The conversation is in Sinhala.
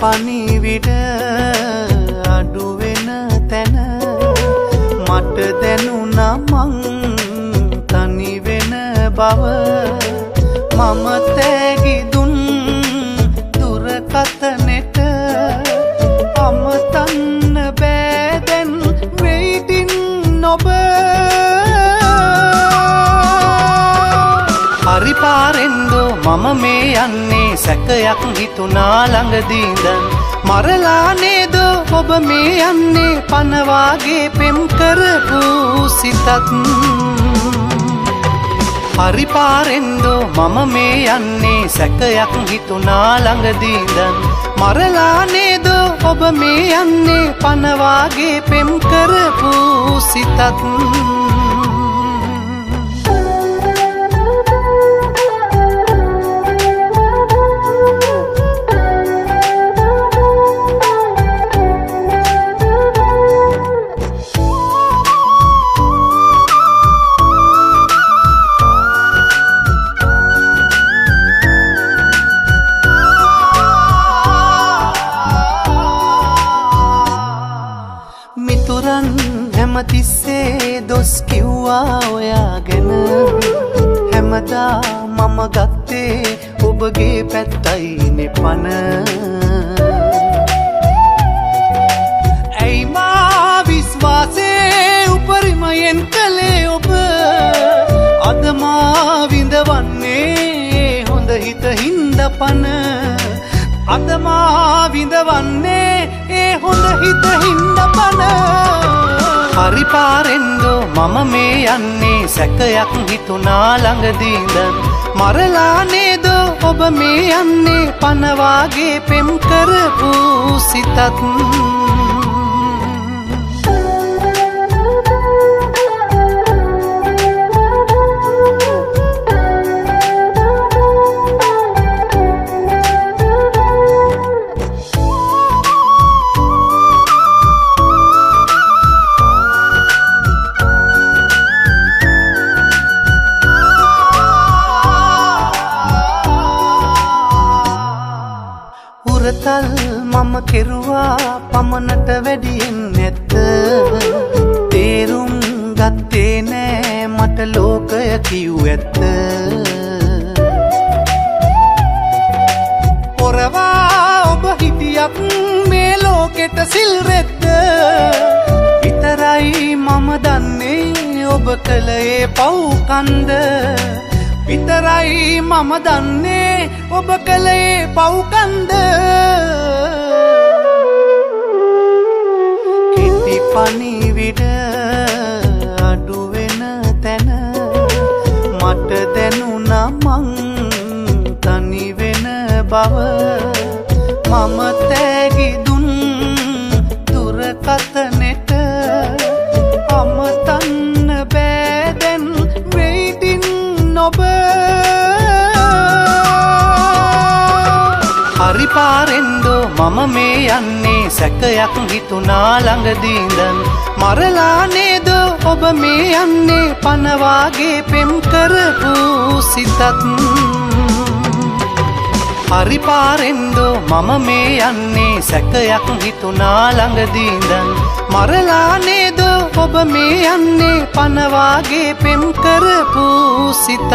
පණිවිඩ අඩු වෙන තැන මට දැනුණා මං තනි වෙන බව මම තෑගි දුන් දුරකථනෙට අමතන්න බෑ දැන් waiting ඔබ හරි පාරෙන්දෝ මම මේ යන්නේ සැකයක් හිතුණා ළඟදී ඉඳන් මරලා නේද ඔබ මේ යන්නේ පනවාගේ පෙම් කරපු සිතත් හරි පාරෙන්දෝ මම මේ යන්නේ සැකයක් හිතුණා ළඟදී ඉඳන් මරලා නේද ඔබ මේ යන්නේ පනවාගේ පෙම් කරපු සිතත් මිතුරන් හැමතිස්සේ දොස් කිව්වා ඔයා ගැන හැමදා මම ගත්තේ ඔබගේ පැත්තයිනේ පන ඇයි මා විශ්වාසේ උපරිමයෙන් කළේ ඔබ අද මා විඳවන්නේ හොඳ හිත හින්ද පන අද මා විඳවන්නේ ඒ හොඳ හිත හින්ද පන හරි පාරෙන්දෝ මම මේ යන්නේ සැකයක් හිතුණා ළඟදී ඉඳන් මරලා නේද ඔබ මේ යන්නේ පනවාගේ පෙම් කරපු සිතත් උරතල් මම කෙරුවා පමණට වැඩියෙන් නැත්ත තේරුම් ගත්තේ නෑ මට ලෝකය කිව් ඇත්ත පොරවා ඔබ හිටියක් මේ ලෝකෙට සිල් රෙද්ද විතරයි මම දන්නේ ඔබ කළේ පව්කන්ද විතරයි මම දන්නේ ඔබ කළේ පව්කන්ද කෙටි පණිවිඩ අඩු වෙන තැන මට දැනුණා මං තනි වෙන බව මම තෑගි දුන් දුරකථනෙට අමතන්න බෑ දැන් waiting ඔබ හරි පාරෙන්දෝ මම මේ යන්නේ සැකයක් හිතුණා ළඟදී ඉඳන් මරලා නේද ඔබ මේ යන්නේ පනවාගේ පෙම් කරපු සිතත් හරි පාරෙන්දෝ මම මේ යන්නේ සැකයක් හිතුණා ළඟදී ඉඳන් මරලා නේද ඔබ මේ යන්නේ පනවාගේ පෙම් කරපු සිතත්